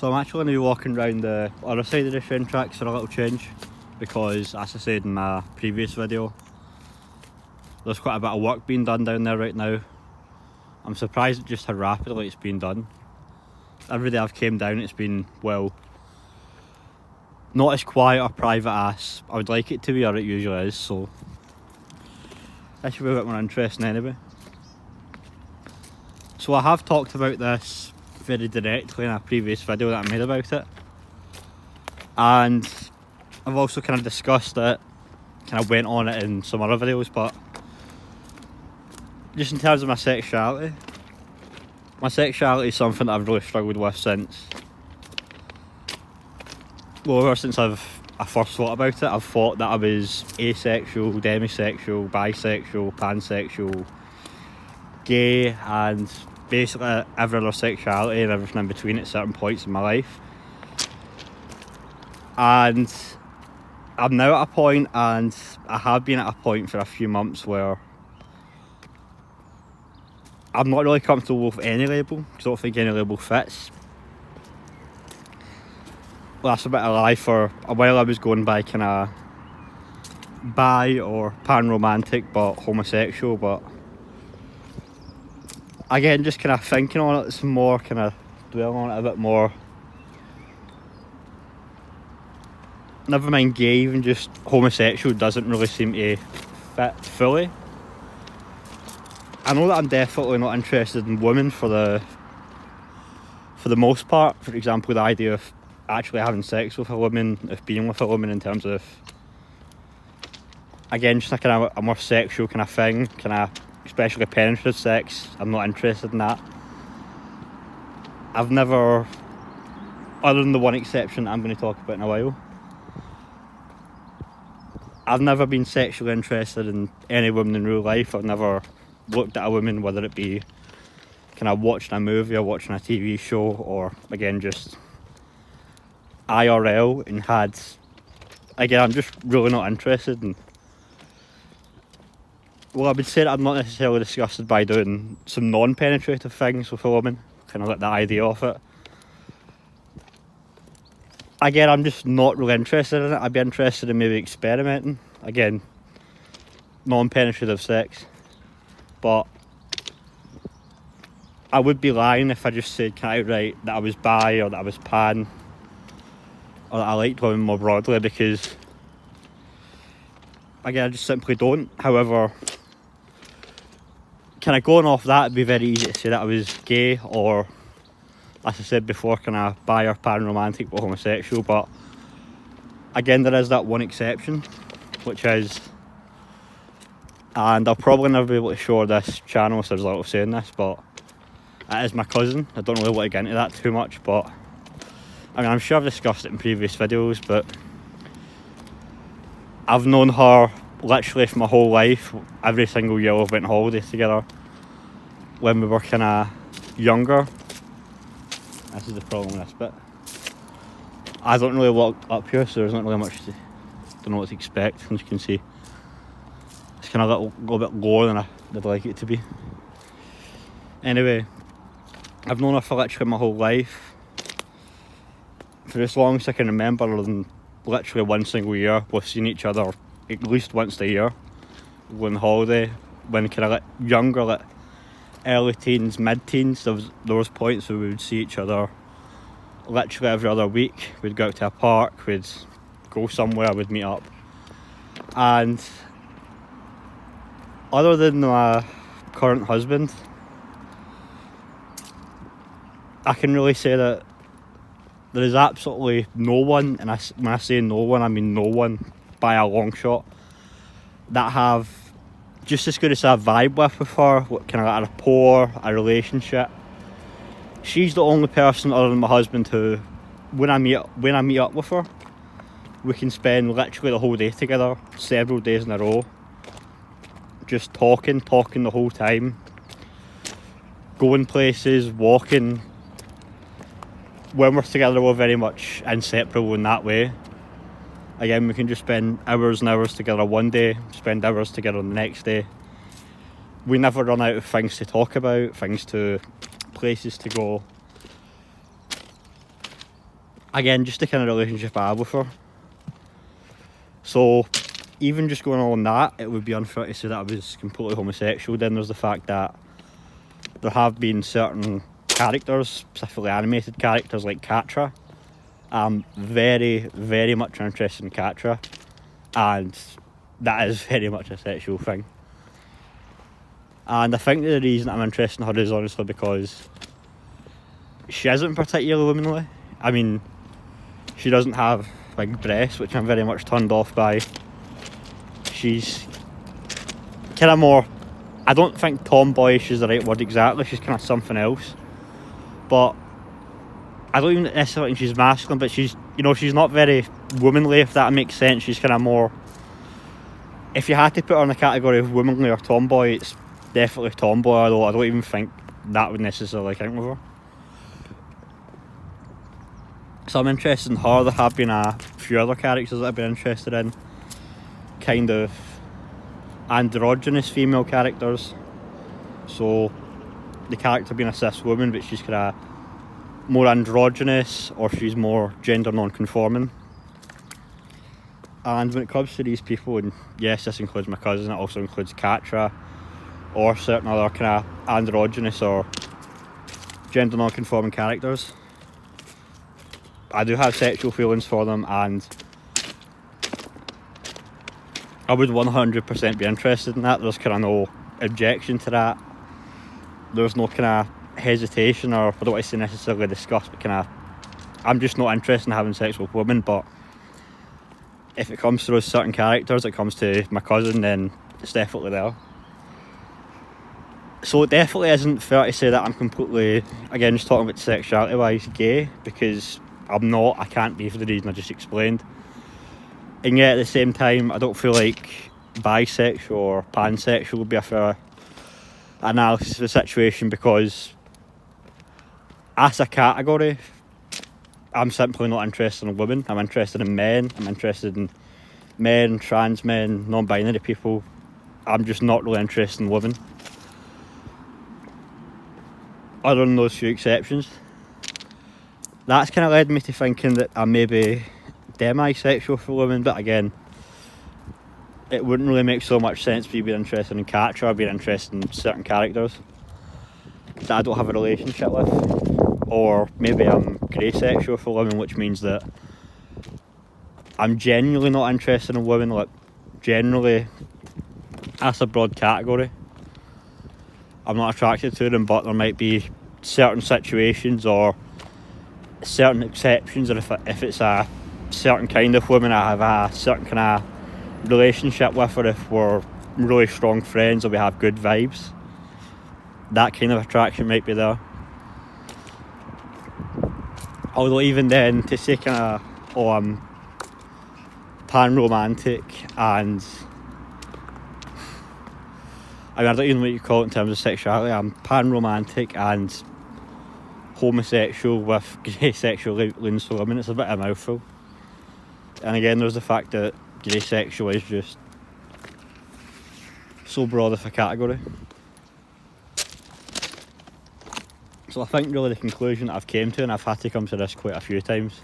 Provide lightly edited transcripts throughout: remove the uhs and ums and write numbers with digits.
So I'm actually going to be walking around the other side of the train tracks for a little change, because as I said in my previous video, there's quite a bit of work being done down there right now. I'm surprised at just how rapidly it's been done. Every day I've came down it's been, well, not as quiet or private as I would like it to be, or it usually is, so that should be a bit more interesting anyway. So I have talked about this very directly in a previous video that I made about it, and I've also kind of discussed it, kind of went on it in some other videos, but just in terms of my sexuality is something that I've really struggled with since, well, ever since I first thought about it. I've thought that I was asexual, demisexual, bisexual, pansexual, gay, and basically every other sexuality and everything in between at certain points in my life. And I'm now at a point, and I have been at a point for a few months, where I'm not really comfortable with any label, because I don't think any label fits. Well, that's a bit of a lie. For a while I was going by kind of bi or pan-romantic but homosexual, but again, just kind of thinking on it some more, kind of dwelling on it a bit more. Never mind gay, even just homosexual doesn't really seem to fit fully. I know that I'm definitely not interested in women for the most part. For example, the idea of actually having sex with a woman, of being with a woman, in terms of, again, just a kind of a more sexual kind of thing, kind of especially penetrative sex, I'm not interested in that. I've never, other than the one exception I'm going to talk about in a while, I've never been sexually interested in any woman in real life. I've never looked at a woman, whether it be kind of watching a movie or watching a TV show, or again just IRL, and had, again, I'm just really not interested in, well, I would say that I'm not necessarily disgusted by doing some non-penetrative things with a woman, kind of like the idea of it. Again, I'm just not really interested in it. I'd be interested in maybe experimenting, again, non-penetrative sex, but I would be lying if I just said kind of outright that I was bi or that I was pan or that I liked women more broadly, because again, I just simply don't. However, kind of going off that, it'd be very easy to say that I was gay, or as I said before, kind of bi or pan romantic but homosexual. But again, there is that one exception, which is, and I'll probably never be able to show this channel, so there's a lot of saying this, but it is my cousin. I don't really want to get into that too much, but I mean, I'm sure I've discussed it in previous videos, but I've known her literally for my whole life. Every single year we've went on holiday together when we were kind of younger. This is the problem with this bit. I don't really walk up here, so there's not really much to, don't know what to expect. As you can see, it's kind of a little bit lower than I'd like it to be. Anyway, I've known her for literally my whole life. For as long as I can remember, other than literally one single year, we've seen each other at least once a year. Going on holiday, when kind of like younger, like early teens, mid-teens, there was points where we would see each other literally every other week. We'd go out to a park, we'd go somewhere, we'd meet up. And other than my current husband, I can really say that there is absolutely no one, and when I say no one, I mean no one by a long shot, that have just as good as a vibe with her, kind of like a rapport, a relationship. She's the only person other than my husband who, when I meet up with her, we can spend literally the whole day together, several days in a row, just talking the whole time, going places, walking. When we're together, we're very much inseparable in that way. Again, we can just spend hours and hours together one day, spend hours together the next day. We never run out of things to talk about, places to go. again, just the kind of relationship I have with her. So even just going on that, it would be unfair to say that I was completely homosexual. Then there's the fact that there have been certain characters, specifically animated characters like Catra. I'm very, very much interested in Catra, and that is very much a sexual thing. And I think the reason I'm interested in her is honestly because she isn't particularly womanly. I mean, she doesn't have big breasts, which I'm very much turned off by. She's kind of more, I don't think tomboyish is the right word exactly, she's kind of something else. But I don't even necessarily think she's masculine, but she's, you know, she's not very womanly, if that makes sense. She's kind of more, if you had to put her in the category of womanly or tomboy, it's definitely tomboy, although I don't even think that would necessarily count with her. So I'm interested in her. There have been a few other characters that I've been interested in, kind of androgynous female characters. So the character being a cis woman, but she's kind of more androgynous, or she's more gender non-conforming. And when it comes to these people, and yes, this includes my cousin, it also includes Catra, or certain other kind of androgynous or gender non-conforming characters, I do have sexual feelings for them, and I would 100% be interested in that. There's kind of no objection to that. There's no kind of hesitation, or I don't want to say necessarily disgust, but kind of, I'm just not interested in having sex with women. But if it comes to those certain characters, it comes to my cousin, then it's definitely there. So it definitely isn't fair to say that I'm completely, again, just talking about sexuality wise, gay, because I'm not. I can't be, for the reason I just explained. And yet at the same time, I don't feel like bisexual or pansexual would be a fair analysis of the situation, because as a category, I'm simply not interested in women. I'm interested in men. I'm interested in men, trans men, non-binary people. I'm just not really interested in women, other than those few exceptions. That's kind of led me to thinking that I may be demisexual for women, but again, it wouldn't really make so much sense for me being interested in Catra or being interested in certain characters that I don't have a relationship with. Or maybe I'm grey sexual for women, which means that I'm genuinely not interested in women. Like, generally, that's a broad category. I'm not attracted to them, but there might be certain situations or certain exceptions, or if it's a certain kind of woman I have a certain kind of relationship with, or if we're really strong friends or we have good vibes, that kind of attraction might be there. Although even then, to say kind of, oh, I'm pan-romantic, and I mean, I don't even know what you call it in terms of sexuality. I'm pan-romantic and homosexual with grey sexual leanings for women. It's a bit of a mouthful. And again, there's the fact that grey sexual is just so broad of a category. So I think really the conclusion that I've came to, and I've had to come to this quite a few times,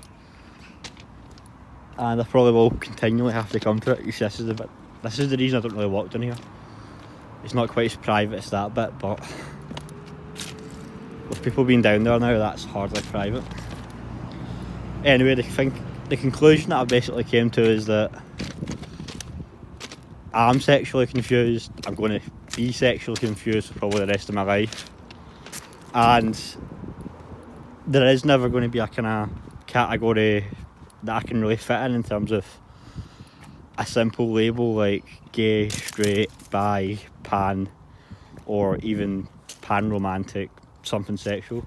and I probably will continually have to come to it, because this is the reason I don't really walk down here. It's not quite as private as that bit, but with people being down there now, that's hardly private. Anyway, the conclusion that I basically came to is that I'm sexually confused. I'm going to be sexually confused for probably the rest of my life, and there is never going to be a kind of category that I can really fit in terms of a simple label like gay, straight, bi, pan, or even pan-romantic, something sexual.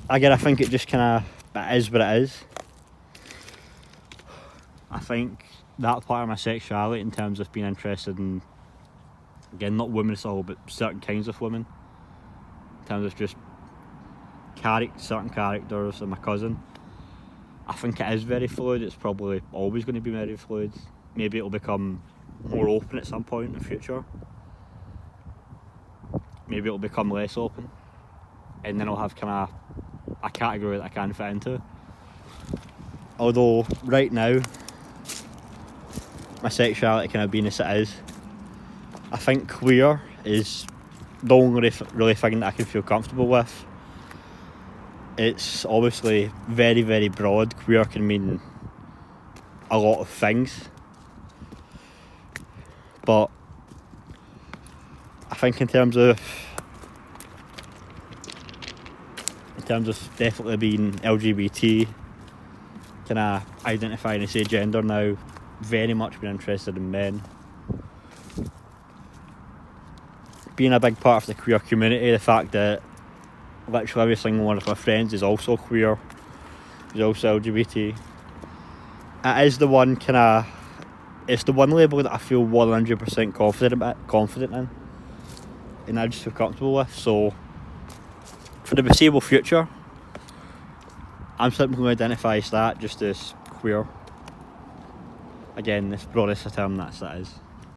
Again, I think it just kind of is what it is. I think that part of my sexuality, in terms of being interested in, again, not women at all, but certain kinds of women, in terms of just certain characters, and my cousin, I think it is very fluid. It's probably always going to be very fluid. Maybe it'll become more open at some point in the future. Maybe it'll become less open, and then I'll have kind of a category that I can fit into. Although right now, my sexuality kind of being as it is, I think queer is the only really thing that I can feel comfortable with. It's obviously very, very broad. Queer can mean a lot of things, but I think in terms of definitely being LGBT, kind of identifying as a gender now, very much been interested in men. Being a big part of the queer community, the fact that literally every single one of my friends is also queer, is also LGBT. It is the one it's the one label that I feel 100% confident in, and I just feel comfortable with. So for the foreseeable future, I'm simply going to identify as that, just as queer. Again, this broadest term that is.